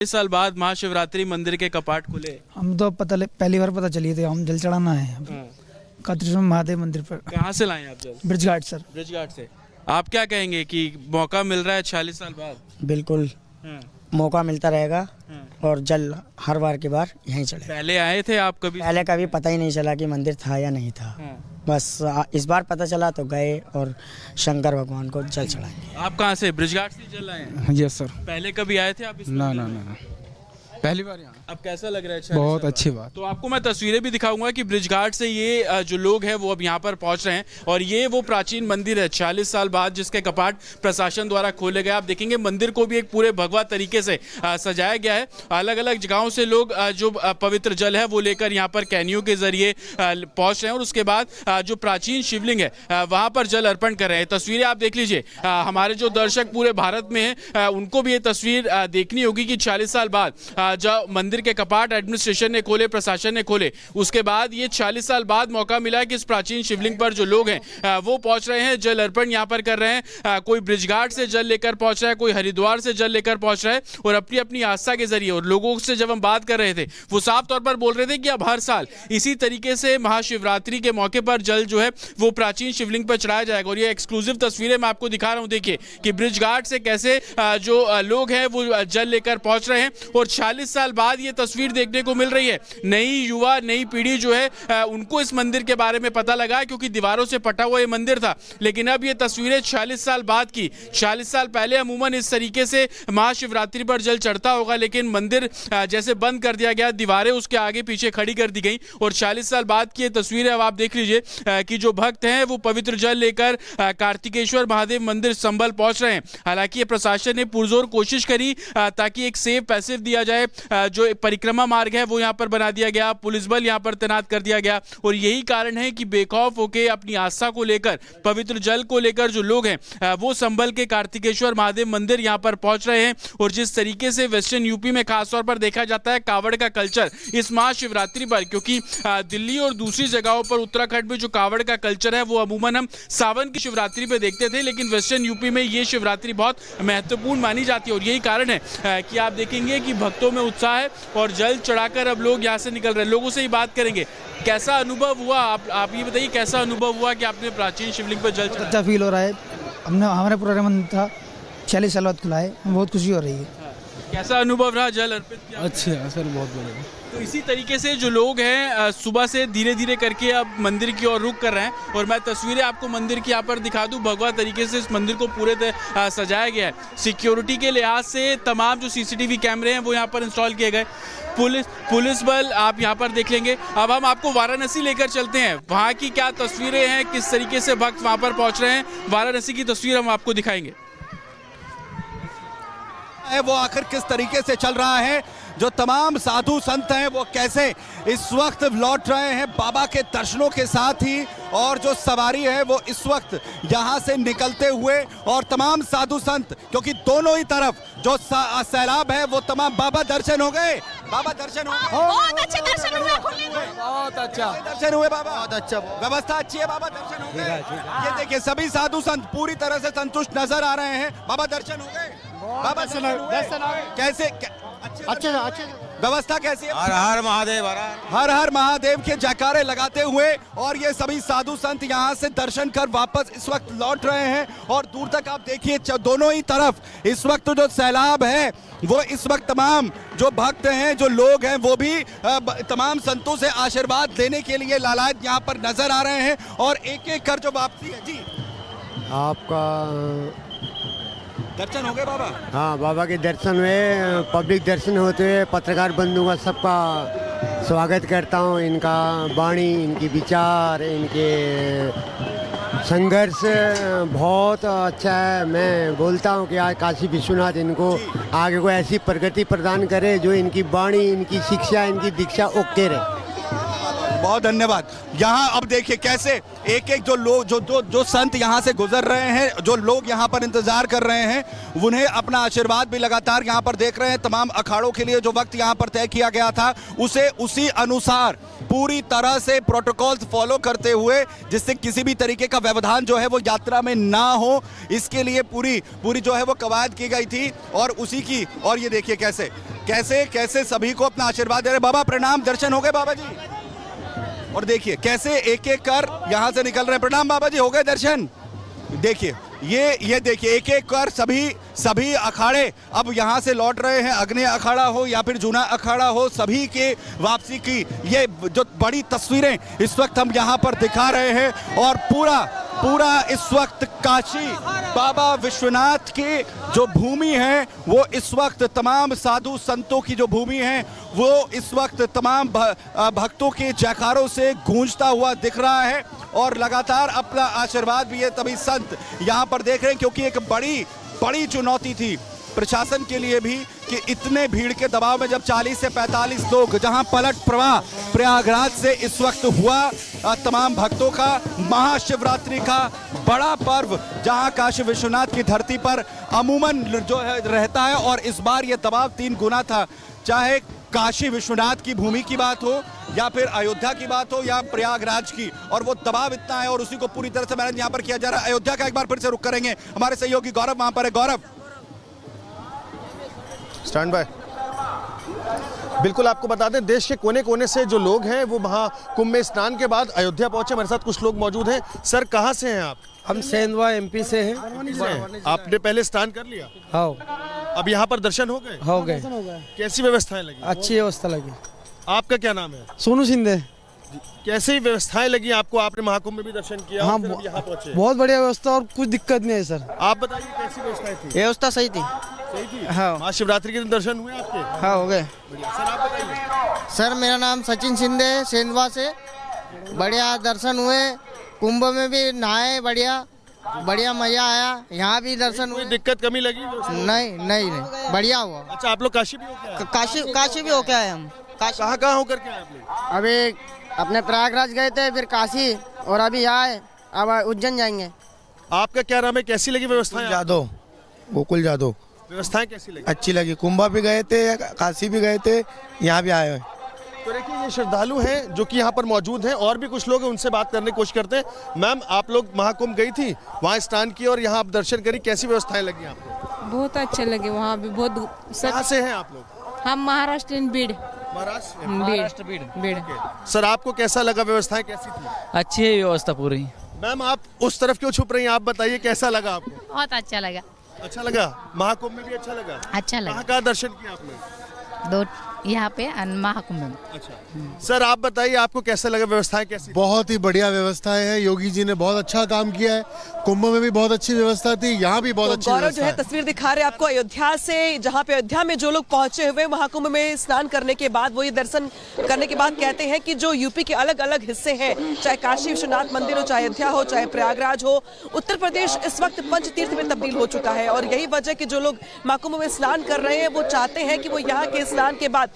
इस साल बाद महाशिवरात्रि मंदिर के कपाट खुले। हम तो पहली बार पता चली थी। हम जल चढ़ाना है कात्रेश्वर महादेव मंदिर पर। कहाँ से लाए आप जल? ब्रिज घाट सर। ब्रिज घाट से। आप क्या कहेंगे कि मौका मिल रहा है 46 साल बाद? बिल्कुल मौका मिलता रहेगा और जल हर बार के बार यहीं चढ़े। पहले आए थे आप कभी? पहले कभी पता ही नहीं चला कि मंदिर था या नहीं था। बस इस बार पता चला तो गए और शंकर भगवान को जल चढ़ाए। आप कहाँ से? ब्रिज घाट से जल आए हैं? Yes sir. पहले कभी आए थे आप इस ना मंदिर ना में? ना पहली बार यहाँ। अब कैसा लग रहा है? बहुत अच्छी बात। तो आपको मैं तस्वीरें भी दिखाऊंगा कि ब्रिज घाट से ये जो लोग हैं वो अब यहाँ पर पहुंच रहे हैं और ये वो प्राचीन मंदिर है 46 साल बाद जिसके कपाट प्रशासन द्वारा खोले गए। आप देखेंगे मंदिर को भी एक पूरे भगवा तरीके से सजाया गया है। अलग अलग जगहों से लोग जो पवित्र जल है वो लेकर यहाँ पर कैनियों के जरिए पहुंच रहे हैं और उसके बाद जो प्राचीन शिवलिंग है वहाँ पर जल अर्पण कर रहे हैं। तस्वीरें आप देख लीजिए। हमारे जो दर्शक पूरे भारत में हैं उनको भी ये तस्वीर देखनी होगी कि 40 साल बाद जो मंदिर के कपाट एडमिनिस्ट्रेशन ने खोले, प्रशासन ने खोले, उसके बाद ये 40 साल बाद मौका मिला कि इस प्राचीन शिवलिंग पर जो लोग हैं वो पहुंच रहे हैं, जल अर्पण यहाँ पर कर रहे हैं। कोई ब्रिज घाट से जल लेकर पहुंच रहा है, कोई हरिद्वार से जल लेकर पहुंच रहा है और अपनी अपनी आस्था के जरिए। और लोगों से जब हम बात कर रहे थे वो साफ तौर पर बोल रहे थे कि अब हर साल इसी तरीके से महाशिवरात्रि के मौके पर जल जो है वो प्राचीन शिवलिंग पर चढ़ाया जाएगा। और ये एक्सक्लूसिव तस्वीरें मैं आपको दिखा रहा हूँ। देखिए कि ब्रिज घाट से कैसे जो लोग हैं वो जल लेकर पहुंच रहे हैं और 40 साल बाद ये तस्वीर देखने को मिल रही है। नई युवा नई पीढ़ी जो है उनको इस मंदिर के बारे में पता लगा क्योंकि दीवारों से पटा हुआ ये मंदिर था। लेकिन अब ये तस्वीरें 40 साल बाद की। 40 साल पहले अमूमन इस तरीके से महाशिवरात्रि पर जल चढ़ता होगा लेकिन मंदिर जैसे बंद कर दिया गया, दीवारें उसके आगे पीछे खड़ी कर दी गई और 40 साल बाद की ये तस्वीरें अब आप देख लीजिए कि जो भक्त हैं वो पवित्र जल लेकर कार्तिकेश्वर महादेव मंदिर संभल पहुंच रहे हैं। हालांकि प्रशासन ने पुरजोर कोशिश करी ताकि एक सेफ पैसेज दिया जाए। जो परिक्रमा मार्ग है वो यहाँ पर बना दिया गया, पुलिस बल यहाँ पर तैनात कर दिया गया और यही कारण है कि बेखौफ होकर अपनी आस्था को लेकर, पवित्र जल को लेकर जो लोग हैं वो संभल के कार्तिकेश्वर महादेव मंदिर यहाँ पर पहुंच रहे हैं। और जिस तरीके से वेस्टर्न यूपी में खासतौर पर देखा जाता है कावड़ का कल्चर इस महाशिवरात्रि पर, क्योंकि दिल्ली और दूसरी जगहों पर उत्तराखंड में जो कावड़ का कल्चर है वो अमूमन हम सावन की शिवरात्रि पे देखते थे, लेकिन वेस्टर्न यूपी में ये शिवरात्रि बहुत महत्वपूर्ण मानी जाती है। और यही कारण है कि आप देखेंगे कि भक्तों में उत्साह है और जल चढ़ाकर अब लोग यहाँ से निकल रहे हैं। लोगों से ही बात करेंगे, कैसा अनुभव हुआ? आप ये बताइए कैसा अनुभव हुआ कि आपने प्राचीन शिवलिंग पर जल चढ़ाया? अच्छा फील हो रहा है। हमारा पूरा मन था 40 साल बाद खुला है, बहुत खुशी हो रही है। कैसा अनुभव रहा जल अर्पित किया? अच्छा सर, बहुत बढ़िया। तो इसी तरीके से जो लोग हैं सुबह से धीरे धीरे करके अब मंदिर की ओर रुख कर रहे हैं और मैं तस्वीरें आपको मंदिर की यहाँ पर दिखा दूं। भगवा तरीके से इस मंदिर को पूरे सजाया गया है। सिक्योरिटी के लिहाज से तमाम जो सीसीटीवी कैमरे हैं वो यहाँ पर इंस्टॉल किए गए। पुलिस बल आप यहाँ पर देख लेंगे। अब हम आपको वाराणसी लेकर चलते हैं, वहाँ की क्या तस्वीरें हैं, किस तरीके से भक्त वहाँ पर पहुँच रहे हैं। वाराणसी की तस्वीर हम आपको दिखाएंगे। वो आखिर किस तरीके से चल रहा है, जो तमाम साधु संत हैं वो कैसे इस वक्त लौट रहे हैं बाबा के दर्शनों के साथ ही, और जो सवारी है वो इस वक्त यहाँ से निकलते हुए और तमाम साधु संत, क्योंकि दोनों ही तरफ जो सैलाब है वो तमाम। बाबा दर्शन हो गए? बाबा दर्शन हो गए? बहुत अच्छे दर्शन हुए, बहुत अच्छा दर्शन हुए बाबा, बहुत अच्छा, व्यवस्था अच्छी है बाबा, दर्शन हो गए? ये देखिए सभी साधु संत पूरी तरह से संतुष्ट नजर आ रहे हैं। बाबा दर्शन हो गए? बाबा दर्शन कैसे? अच्छे व्यवस्था कैसी है? हर हर महादेव, हर हर महादेव के जयकारे लगाते हुए और ये सभी साधु संत यहाँ से दर्शन कर वापस इस वक्त लौट रहे हैं। और दूर तक आप देखिए दोनों ही तरफ इस वक्त जो सैलाब है वो इस वक्त तमाम जो भक्त हैं, जो लोग हैं वो भी तमाम संतों से आशीर्वाद लेने के लिए लालायत यहाँ पर नजर आ रहे हैं। और एक एक कर जो वापसी है। जी आपका दर्शन हो गए बाबा? हाँ, बाबा के दर्शन हुए, पब्लिक दर्शन होते हुए पत्रकार बंधु का सबका स्वागत करता हूँ। इनका वाणी, इनकी विचार, इनके संघर्ष बहुत अच्छा है। मैं बोलता हूँ कि आज काशी विश्वनाथ इनको आगे को ऐसी प्रगति प्रदान करे जो इनकी वाणी, इनकी शिक्षा, इनकी दीक्षा ओके रहे। बहुत धन्यवाद। यहाँ अब देखिए कैसे एक एक जो लोग जो संत यहाँ से गुजर रहे हैं, जो लोग यहाँ पर इंतजार कर रहे हैं, उन्हें अपना आशीर्वाद भी लगातार यहाँ पर देख रहे हैं। तमाम अखाड़ों के लिए जो वक्त यहाँ पर तय किया गया था उसे उसी अनुसार पूरी तरह से प्रोटोकॉल्स फॉलो करते हुए, जिससे किसी भी तरीके का व्यवधान जो है वो यात्रा में ना हो, इसके लिए पूरी जो है वो कवायद की गई थी। और उसी की, और ये देखिए कैसे कैसे कैसे सभी को अपना आशीर्वाद दे रहे। बाबा प्रणाम, दर्शन हो गए बाबा जी? और देखिए कैसे एक एक कर यहाँ से निकल रहे हैं। प्रणाम बाबा जी, हो गए दर्शन? देखिए ये देखिए एक एक कर सभी अखाड़े अब यहाँ से लौट रहे हैं। अग्नि अखाड़ा हो या फिर जूना अखाड़ा हो, सभी के वापसी की ये जो बड़ी तस्वीरें इस वक्त हम यहाँ पर दिखा रहे हैं। और पूरा इस वक्त काशी बाबा विश्वनाथ की जो भूमि है वो इस वक्त तमाम साधु संतों की जो भूमि है वो इस वक्त तमाम भक्तों के जयकारों से गूंजता हुआ दिख रहा है। और लगातार अपना आशीर्वाद भी ये तभी संत यहाँ पर देख रहे हैं, क्योंकि एक बड़ी चुनौती थी प्रशासन के लिए भी कि इतने भीड़ के दबाव में जब 40 से 45 लोग, जहां पलट प्रवाह प्रयागराज से इस वक्त हुआ, तमाम भक्तों का महाशिवरात्रि का बड़ा पर्व जहां काशी विश्वनाथ की धरती पर अमूमन जो है रहता है, और इस बार ये दबाव 3 गुना था। चाहे काशी विश्वनाथ की भूमि की बात हो या फिर अयोध्या की बात हो या प्रयागराज की, और वो दबाव इतना है और उसी को पूरी तरह से मैनेज यहाँ पर किया जा रहा है। अयोध्या का एक बार फिर से रुख करेंगे, हमारे सहयोगी गौरव वहां पर है। गौरव, स्टैंड बाय। बिल्कुल आपको बता दें, देश के कोने कोने से जो लोग हैं वो महाकुंभ में स्नान के बाद अयोध्या पहुंचे। हमारे साथ कुछ लोग मौजूद हैं। सर, कहां से हैं आप? हम सेंधवा एमपी से हैं। आपने पहले स्नान कर लिया? हाँ, अब यहाँ पर दर्शन हो गए? हो गए। कैसी व्यवस्थाएं लगी? अच्छी व्यवस्था लगी। आपका क्या नाम है? सोनू शिंदे। कैसी व्यवस्थाएं लगी आपको? आपने महाकुंभ में भी दर्शन किया? हाँ, फिर अब यहाँ पहुंचे। बहुत बढ़िया व्यवस्था और कुछ दिक्कत नहीं है सर। आप बताइए कैसी व्यवस्थाएं थी? व्यवस्था सही थी। सही थी? हाँ। महाशिवरात्रि के दिन दर्शन हुए आपके? हाँ, हो गए। सर आप बताइए। सर, मेरा नाम सचिन शिंदे, सेंधवा से। बढ़िया दर्शन हुए, कुंभ में भी नहाए, बढ़िया मजा आया। यहाँ भी दर्शन कोई हुए। दिक्कत कमी लगी? नहीं, बढ़िया हुआ। अच्छा, आप लोग काशी भी होके आए? काशी भी होके आए हम। कहाँ होकर के आए आप लोग? अभी अपने प्रयागराज गए थे, फिर काशी, और अभी आए, अब उज्जैन जाएंगे। आपका क्या नाम है? कैसी लगी व्यवस्थाएं? जादव, गोकुल जादव। व्यवस्थाएं कैसी लगी? अच्छी लगी। कुंभा भी गए थे, काशी भी गए थे, यहाँ भी आए हैं। तो देखिए ये श्रद्धालु हैं जो कि यहाँ पर मौजूद हैं, और भी कुछ लोग हैं, उनसे बात करने की कोशिश करते हैं। मैम, आप लोग महाकुंभ गई थी, वहाँ स्नान किया और यहाँ आप दर्शन करी, कैसी व्यवस्थाएं लगी आपको? बहुत अच्छे लगे, वहाँ भी बहुत। कहाँ से हैं आप लोग? हम महाराष्ट्र बीड़। महाराष्ट्र बीड़। सर, आपको कैसा लगा? व्यवस्थाएं कैसी थी? अच्छी है व्यवस्था पूरी। मैम, आप उस तरफ क्यों छुप रही हैं? आप बताइए कैसा लगा आपको? बहुत अच्छा लगा। अच्छा लगा? महाकुंभ में भी अच्छा लगा? अच्छा लगा। कहाँ दर्शन किया आपने? 2 यहाँ पे महाकुंभ में। अच्छा। सर, आप बताइए आपको कैसा लगा? व्यवस्थाएं कैसी? बहुत ही बढ़िया व्यवस्थाएं हैं। योगी जी ने बहुत अच्छा काम किया है। कुंभ में भी बहुत अच्छी व्यवस्था थी, यहाँ भी बहुत अच्छी गौरव जो है तस्वीर दिखा रहे आपको अयोध्या से, जहाँ पे अयोध्या में जो लोग पहुंचे हुए महाकुंभ में स्नान करने के बाद, वो ये दर्शन करने के बाद कहते हैं कि जो यूपी के अलग अलग हिस्से हैं, चाहे काशी विश्वनाथ मंदिर हो, चाहे अयोध्या हो, चाहे प्रयागराज हो, उत्तर प्रदेश इस वक्त पंचतीर्थ में तब्दील हो चुका है। और यही वजह कि जो लोग महाकुंभ में स्नान कर रहे हैं वो चाहते हैं कि वो यहाँ के स्नान के बाद